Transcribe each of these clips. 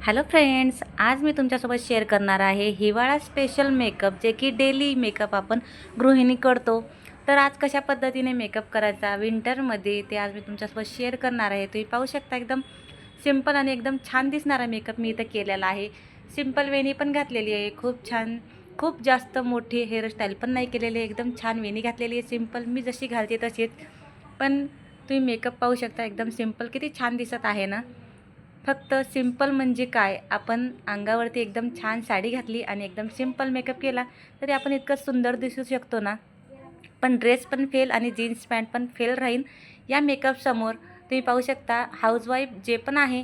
Hello friends, आज मी तुमच्यासोबत share करणार आहे हिवाळा स्पेशल मेकअप, जे की डेली मेकअप आपण गृहिणी करतो. तर आज कशा पद्धतीने मेकअप करायचा विंटरमध्ये ते आज मी तुमच्यासोबत शेअर करणार आहे. तुम्ही पाहू शकता एकदम सिंपल आणि एकदम छान दिसणारा मेकअप मी इथं केलेला आहे. सिंपल वेणी पण घातलेली आहे, खूप छान, खूप जास्त मोठी हेअरस्टाईल पण नाही केलेली आहे, एकदम छान वेणी घातलेली आहे. सिंपल मी जशी घालते तशीच, पण तुम्ही मेकअप पाहू शकता एकदम सिंपल किती छान दिसत आहे ना. फक्त सिंपल म्हणजे काय, आपण अंगावरती एकदम छान साडी घातली आणि एकदम सिंपल मेकअप केला तरी आपण इतकं सुंदर दिसू शकतो ना. पण ड्रेस पण फेल आणि जीन्स पॅन्ट पण फेल राहील या मेकअपसमोर. तुम्ही पाहू शकता हाऊसवाईफ जे पण आहे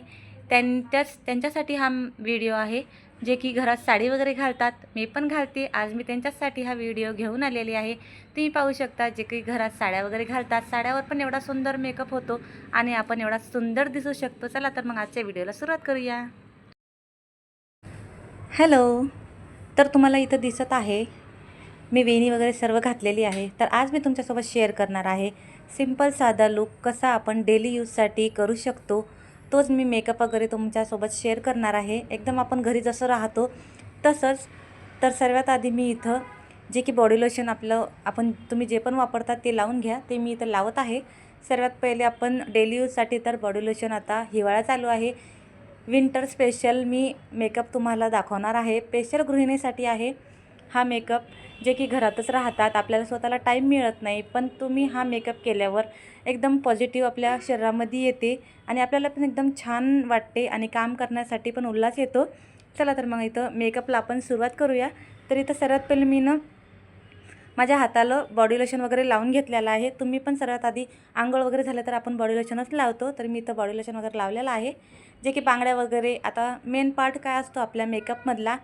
त्यांच्यासाठी हा व्हिडिओ आहे, जे की घरात साडी वगैरे घालतात. मी पण घालते, आज मी त्यांच्यासाठी हा व्हिडिओ घेऊन आलेली आहे. तुम्ही पाहू शकता जे काही घरात साड्या वगैरे घालतात, साड्यावर पण एवढा सुंदर मेकअप होतो आणि आपण एवढा सुंदर दिसू शकतो. चला तर मग आजच्या व्हिडिओला सुरुवात करूया. हॅलो, तर तुम्हाला इथं दिसत आहे मी वेणी वगैरे सर्व घातलेली आहे. तर आज मी तुमच्यासोबत शेअर करणार आहे सिंपल साधा लुक कसा आपण डेली यूजसाठी करू शकतो. तोच मी मेकअप वगैरे तुमच्यासोबत शेअर करणार आहे, एकदम आपण घरी जसं राहतो तसंच. तर सर्वात आधी मी इथं जे की बॉडी लोशन आपण तुम्ही जे पण वापरतात ते लावून घ्या. ते मी इथं लावत आहे. सर्वात पहिले आपण डेली यूजसाठी तर बॉडी लोशन, आता हिवाळा चालू आहे, विंटर स्पेशल मी मेकअप तुम्हाला दाखवणार आहे. स्पेशल गृहिणीसाठी आहे हा मेकअप, जे की घरातच राहतात, आपल्याला स्वतःला टाईम मिळत नाही, पण तुम्ही हा मेकअप केल्यावर एकदम पॉझिटिव्ह आपल्या शरीरामध्ये येते आणि आपल्याला पण एकदम छान वाटते आणि काम करण्यासाठी पण उल्हास येतो. चला तर मग इथं मेकअपला आपण सुरुवात करूया. तर इथं सर्वात पहिले मी माझ्या हाताला बॉडी लोशन वगैरे लावून घेतलेलं आहे. तुम्ही पण सर्वात आधी आंघोळ वगैरे झालं तर आपण बॉडी लोशनच लावतो. तर मी इथं बॉडी लोशन वगैरे लावलेलं आहे, जे की बांगड्या वगैरे, आता मेन पार्ट काय असतो आपल्या मेकअपमधला,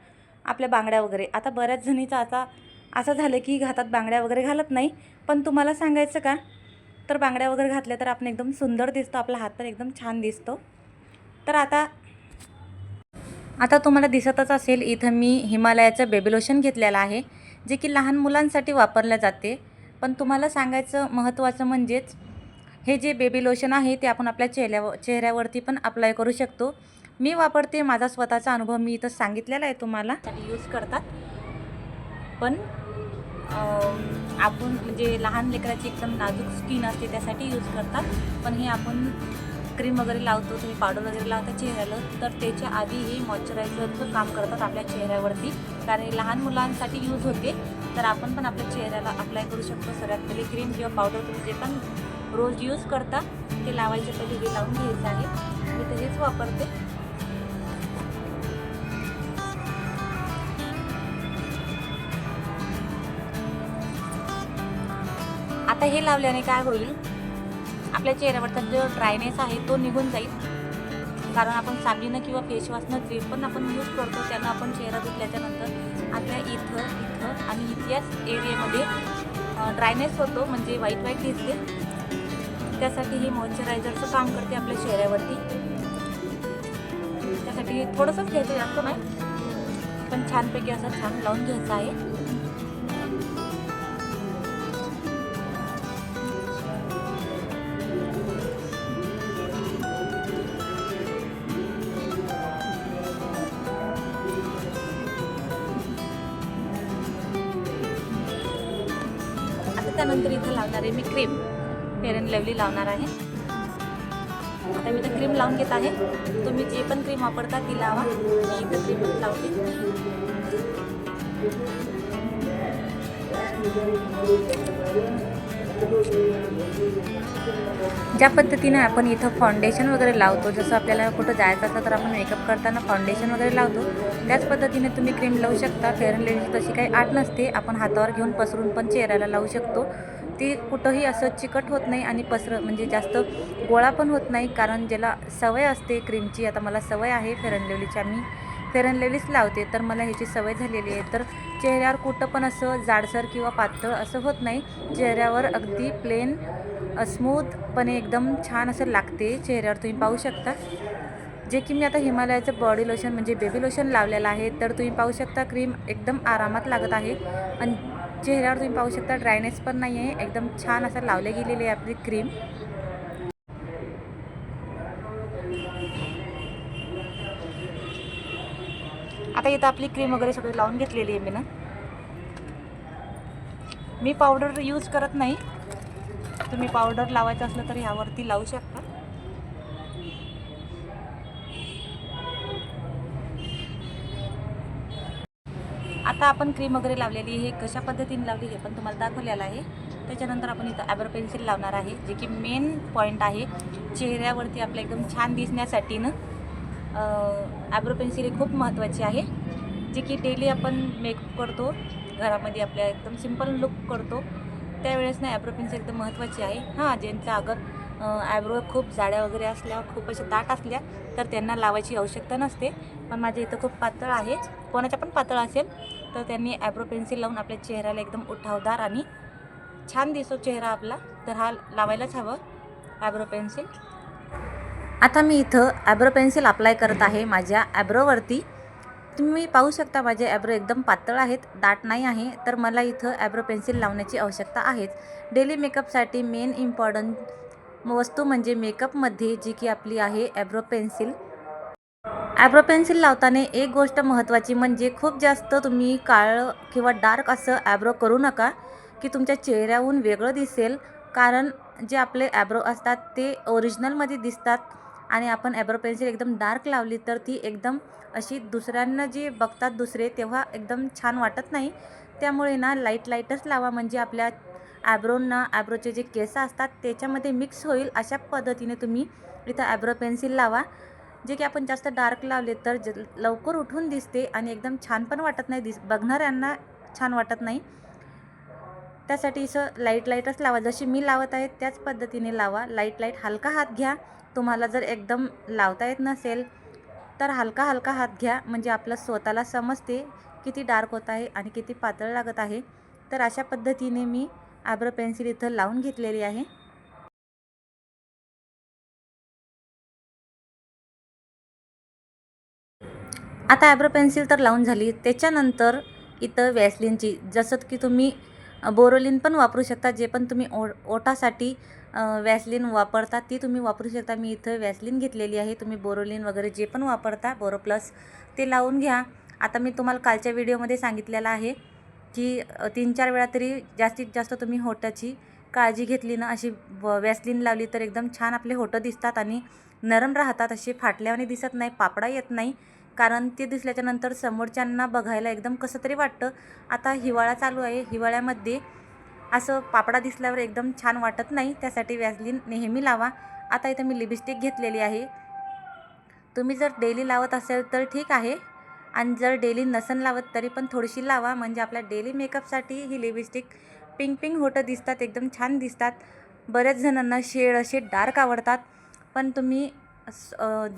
आपल्या बांगड्या वगैरे. आता बऱ्याच जणीचं आता असं झालं की हातात बांगड्या वगैरे घालत नाही, पण तुम्हाला सांगायचं का, तर बांगड्या वगैरे घातल्या तर आपण एकदम सुंदर दिसतो, आपला हात पण एकदम छान दिसतो. तर आता तुम्हाला दिसतच असेल इथं मी हिमालयाचं बेबी लोशन घेतलेलं आहे, जे की लहान मुलांसाठी वापरले जाते. पण तुम्हाला सांगायचं महत्त्वाचं म्हणजेच हे जे बेबी लोशन आहे ते आपण आपल्या चेहऱ्यावरती पण अप्लाय करू शकतो. मी वापरते, माझा स्वतःचा अनुभव मी इथं सांगितलेला आहे तुम्हाला. यूज करतात, पण आपण म्हणजे लहान लेकराची एकदम नाजूक स्किन असते त्यासाठी यूज करतात. पण हे आपण क्रीम वगैरे लावतो, तुम्ही पावडर वगैरे लावता चेहऱ्याला, तर त्याच्या आधी हे मॉइश्चरायझरचं काम करतात आपल्या चेहऱ्यावरती, कारण हे लहान मुलांसाठी यूज होते. तर आपण पण आपल्या चेहऱ्याला अप्लाय करू शकतो. सर्वात पहिले क्रीम किंवा पावडर तुम्ही जे पण रोज यूज करता ते लावायचे पहिले हे लावून घ्यायचं आहे. मी तर हेच वापरते. आता हे लावल्याने काय होईल, आपल्या चेहऱ्यावरचा जो ड्रायनेस आहे तो निघून जाईल. कारण आपण साबणानं किंवा फेसवॉशनं जे पण आपण यूज करतो त्यानं आपण चेहरा धुतल्याच्या नंतर आपल्या इथं आणि इतिहास एरियामध्ये ड्रायनेस होतो, म्हणजे व्हाईट दिसते. त्यासाठी हे मॉइश्चरायझरचं काम करते आपल्या चेहऱ्यावरती. त्यासाठी थोडंसंच घ्यायचं, जास्त नाही, पण छानपैकी असं छान लावून घ्यायचं आहे. त्यानंतर इथं लावणार आहे मी क्रीम, फेअर अँड लवली लावणार आहे. आता मी इथं क्रीम लावून घेत आहे. तुम्ही जे पण क्रीम वापरता ती लावा, मी इथं क्रीम लावते. ज्या पद्धतीने आपण इथं फाउंडेशन वगैरे लावतो, जसं आपल्याला कुठं जायचं असलं तर आपण मेकअप करताना फाउंडेशन वगैरे लावतो, त्याच पद्धतीने तुम्ही क्रीम लावू शकता. फेअर अँड लवलीची तशी काही आट नसते, आपण हातावर घेऊन पसरून पण चेहऱ्याला लावू शकतो. ती कुठंही असं चिकट होत नाही आणि म्हणजे जास्त गोळा पण होत नाही, कारण ज्याला सवय असते क्रीमची, आता मला सवय आहे फेअर अँड लवलीची, मी फेअर अँड लवलीच लावते, तर मला ह्याची सवय झालेली आहे. तर चेहऱ्यावर कुठं पण असं जाडसर किंवा पातळ असं होत नाही, चेहऱ्यावर अगदी प्लेन स्मूथपणे एकदम छान असं लागते चेहऱ्यावर. तुम्ही पाहू शकता जे की मी आता हिमालयाचं बॉडी लोशन म्हणजे बेबी लोशन लावलेलं आहे. तर तुम्ही पाहू शकता क्रीम एकदम आरामात लागत आहे आणि चेहऱ्यावर तुम्ही पाहू शकता ड्रायनेस पण नाही आहे, एकदम छान असं लावले गेलेली आहे आपली क्रीम. आता इथं आपली क्रीम वगैरे सगळी लावून घेतलेली आहे मी पावडर यूज करत नाही. तुम्ही पावडर लावायचं असलं तर ह्यावरती लावू शकता. आता आपण क्रीम वगैरे लावलेली आहे, कशा पद्धतीने लावली हे पण तुम्हाला दाखवलेलं आहे. त्याच्यानंतर आपण इथं आयब्रो पेन्सिल लावणार आहे, जे की मेन पॉईंट आहे चेहऱ्यावरती आपल्या एकदम छान दिसण्यासाठी ना. आयब्रो पेन्सिल ही खूप महत्त्वाची आहे, जे की डेली आपण मेकअप करतो घरामध्ये, आपल्या एकदम सिम्पल लुक करतो त्यावेळेस ना आयब्रो पेन्सिल एकदम महत्त्वाची आहे. हां, ज्यांचा अगर आयब्रो खूप जाड्या वगैरे असल्या, खूप अशा दाट असल्या तर त्यांना लावायची आवश्यकता नसते. पण माझ्या इथं खूप पातळ आहे, कोणाच्या पण पातळ असेल तर त्यांनी आयब्रो पेन्सिल लावून आपल्या चेहऱ्याला एकदम उठावदार आणि छान दिसतो चेहरा आपला, तर हा लावायलाच हवं आयब्रो पेन्सिल. आता मी इथं आयब्रो पेन्सिल अप्लाय करत आहे माझ्या आयब्रोवरती. तुम्ही पाहू शकता माझे आयब्रो एकदम पातळ आहेत, दाट नाही आहे. तर मला इथं आयब्रो पेन्सिल लावण्याची आवश्यकता आहेच. डेली मेकअपसाठी मेन इम्पॉर्टंट वस्तू म्हणजे मेकअपमध्ये जी की आपली आहे आयब्रो पेन्सिल. आयब्रो पेन्सिल लावताना एक गोष्ट महत्त्वाची म्हणजे खूप जास्त तुम्ही काळं किंवा डार्क असं आयब्रो करू नका की तुमच्या चेहऱ्याहून वेगळं दिसेल. कारण जे आपले आयब्रो असतात ते ओरिजिनलमध्ये दिसतात आणि आपण आयब्रो पेन्सिल एकदम डार्क लावली तर ती एकदम अशी दुसऱ्यांना जे बघतात दुसरे तेव्हा एकदम छान वाटत नाही. त्यामुळे ना लाईटच लावा, म्हणजे आपल्या आयब्रोंना आयब्रोचे जे केस असतात त्याच्यामध्ये मिक्स होईल अशा पद्धतीने तुम्ही इथं आयब्रो पेन्सिल लावा. जे की आपण जास्त डार्क लावले तर लवकर उठून दिसते आणि एकदम छान पण वाटत नाही, बघणाऱ्यांना छान वाटत नाही. त्यासाठी असं लाईटच लावा, जशी मी लावत आहे त्याच पद्धतीने लावा. लाईट हलका हात घ्या. तुम्हाला जर एकदम लावता येत नसेल तर हलका हात घ्या, म्हणजे आपलं स्वतःला समजते किती डार्क होत आहे आणि किती पातळ लागत आहे. तर अशा पद्धतीने मी आयब्रो पेन्सिल इथं लावून घेतलेली आहे. आता आयब्रो पेन्सिल तर लावून झाली. त्याच्यानंतर इथं वॅसलिनची, जसं की तुम्ही बोरोलिन पण वापरू शकता. जे पण तुम्ही ओठासाठी वॅसलिन वापरता ती तुम्ही वापरू शकता. मी इथं वॅसलिन घेतलेली आहे. तुम्ही बोरोलिन वगैरे जे पण वापरता बोरो प्लस ते लावून घ्या. आता मी तुम्हाला कालच्या व्हिडिओमध्ये सांगितलेलं आहे की 3-4 वेळा तरी जास्तीत जास्त तुम्ही होठाची काळजी घेतली ना, अशी वॅसलिन लावली तर एकदम छान आपले होठं दिसतात आणि नरम राहतात, असे फाटल्यावाने दिसत नाही, पापडा येत नाही. कारण ते दिसल्याच्यानंतर समोरच्यांना बघायला एकदम कसं तरी वाटतं. आता हिवाळा चालू आहे, हिवाळ्यामध्ये असं पापडा दिसल्यावर एकदम छान वाटत नाही, त्यासाठी वॅसलिन नेहमी लावा. आता इथं मी लिपस्टिक घेतलेली आहे. तुम्ही जर डेली लावत असेल तर ठीक आहे, आणि जर डेली नसन लावत तरी पण थोडीशी लावा, म्हणजे आपल्या डेली मेकअपसाठी ही लिपस्टिक पिंक होठं दिसतात, एकदम छान दिसतात. बऱ्याच जणांना शेड असे डार्क आवडतात, पण तुम्ही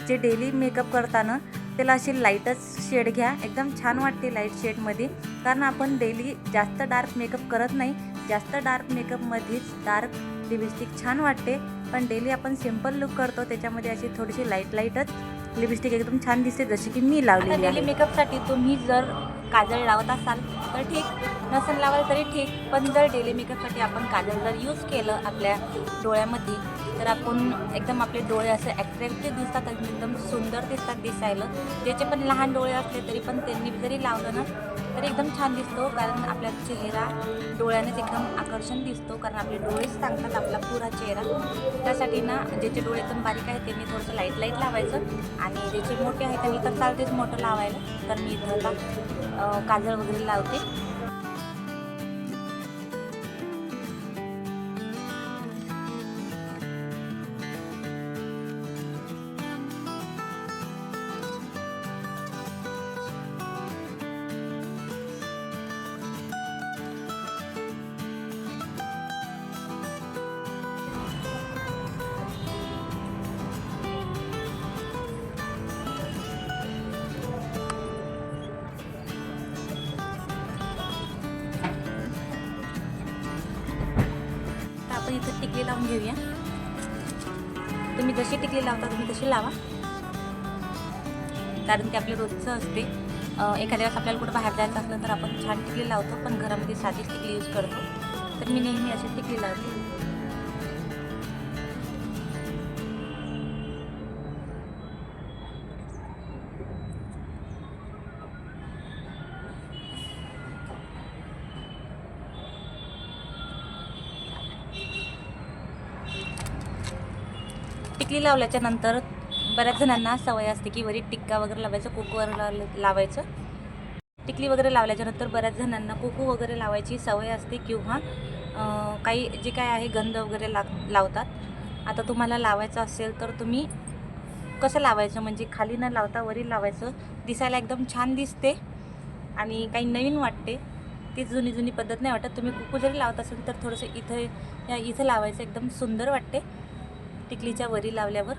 जे डेली मेकअप करताना त्याला अशी लाईटच शेड घ्या, एकदम छान वाटते लाईट शेडमध्ये. कारण आपण डेली जास्त डार्क मेकअप करत नाही, जास्त डार्क मेकअपमध्येच डार्क लिपस्टिक छान वाटते. पण डेली आपण सिम्पल लुक करतो त्याच्यामध्ये अशी थोडीशी लाईटच लिपस्टिक एकदम छान दिसते, जशी की मी लावलेली आहे. डेली मेकअपसाठी तुम्ही जर काजळ लावत असाल तर ठीक, नसेल लावाल तरी ठीक. पण जर डेली मेकअपसाठी आपण काजळ जर यूज केलं आपल्या डोळ्यामध्ये तर आपण एकदम आपले डोळे असे ॲट्रॅक्टिव्ह दिसतात, एकदम सुंदर दिसतात दिसायला. ज्याचे पण लहान डोळे असले तरी पण त्यांनी जरी लावलं ना तरी एकदम छान दिसतो. कारण आपला चेहरा डोळ्यानेच एकदम आकर्षण दिसतो, कारण आपले डोळेच सांगतात आपला पुरा चेहरा. त्यासाठी ना ज्याचे डोळे एकदम बारीक आहेत त्यांनी थोडंसं लाईट लावायचं, आणि ज्याचे मोठे आहेत त्यांनी तर चालतेच मोठं लावायला. तर मी इथं आता काजळ वगैरे लावते. आपण इथं टिकली लावून घेऊया. तुम्ही जशी टिकली लावता तुम्ही तशी लावा, कारण ते आपल्या रोजचं असते. एखाद्या वेळेस आपल्याला कुठं बाहेर जायचं असलं तर आपण छान टिकली लावतो, पण घरामध्ये साधी टिकली यूज करतो. तर मी नेहमी अशी टिकली लावते. टिकली लावल्याच्या नंतर बऱ्याच जणांना सवय असते की वरी टिक्का वगैरे लावायचं, कुकूवर लावायचं. टिकली वगैरे लावल्याच्यानंतर बऱ्याच जणांना कुकू वगैरे लावायची सवय असते किंवा काही जे काय आहे गंध वगैरे लावतात. आता तुम्हाला लावायचं असेल तर तुम्ही कसं लावायचं म्हणजे खाली न लावता वरी लावायचं. दिसायला एकदम छान दिसते आणि काही नवीन वाटते. ती जुनी पद्धत नाही वाटत. तुम्ही कुकू जरी लावत असेल तर थोडंसं इथं लावायचं, एकदम सुंदर वाटते टिकलीच्या वरी लावल्यावर.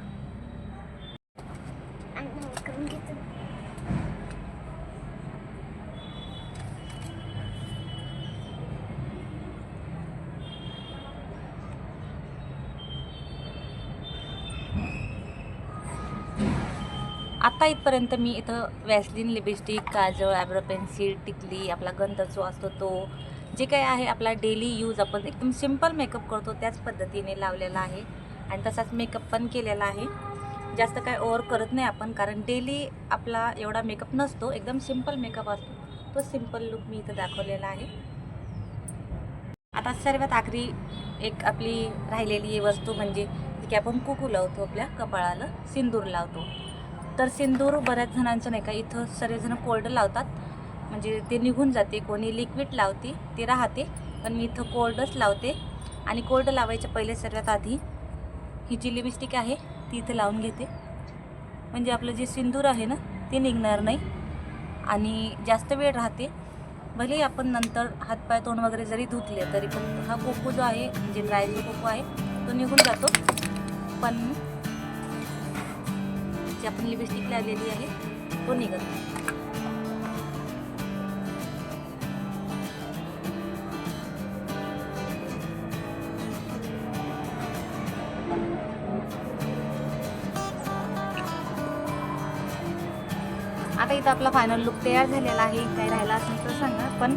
आता इथपर्यंत मी इथं वॅसलीन, लिपस्टिक, काजळ, आयब्रो पेन्सिल, टिकली, आपला गंध जो असतो तो, जे काही आहे आपला डेली यूज आपण एकदम सिम्पल मेकअप करतो त्याच पद्धतीने लावलेला आहे आणि तसाच मेकअप पण केलेला आहे. जास्त काय ओव्हर करत नाही आपण, कारण डेली आपला एवढा मेकअप नसतो, एकदम सिम्पल मेकअप असतो. तो सिम्पल लुक मी इथं दाखवलेला आहे. आता सर्वात आखरी एक आपली राहिलेली वस्तू म्हणजे की आपण कुकू लावतो, आपल्या कपाळाला सिंदूर लावतो. तर सिंदूर बऱ्याच जणांचं नाही का इथं सर्वजण कोल्ड लावतात, म्हणजे ते निघून जाते. कोणी लिक्विड लावते ते राहते, पण मी इथं कोल्डच लावते. आणि कोल्ड लावायच्या पहिले सर्वात आधी ही जी लिपस्टिक आहे ती इथं लावून घेते, म्हणजे आपलं जे सिंदूर आहे ना ते निघणार नाही आणि जास्त वेळ राहते. भले आपण नंतर हातपाय तोंड वगैरे जरी धुतले तरी पण हा कोकू जो आहे म्हणजे ड्राय जो कोकू आहे तो निघून जातो. पण जी आपण लिपस्टिक लावलेली आहे तो निघत नाही. आता इथं आपला फायनल लुक तयार झालेला आहे. काही राहिला असेल तर सांगा. पण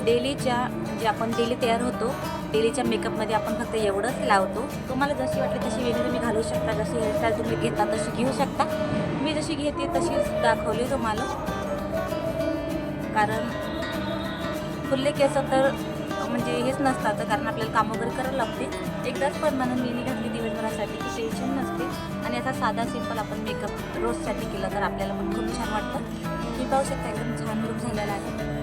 डेलीच्या जे आपण डेली तयार होतो डेलीच्या मेकअपमध्ये आपण फक्त एवढंच लावतो. तुम्हाला जशी वाटली तशी वेगळी तुम्ही घालू शकता, जशी हेअरस्टाईल तुम्ही घेता तशी घेऊ शकता. मी जशी घेते तशीच दाखवली तुम्हाला, कारण खुल्ले केस तर म्हणजे हेच नसतात, कारण आपल्याला काम वगैरे करावं लागते. एकदाच परमानंट वेणी घातली दिवसभरासाठी की टेन्शन नसते. आणि असा साधा सिंपल आपण मेकअप रोजसाठी केला तर आपल्याला पण खूप छान वाटतं. मी पाहू शकता एकदम छान लुक झालेला आहे.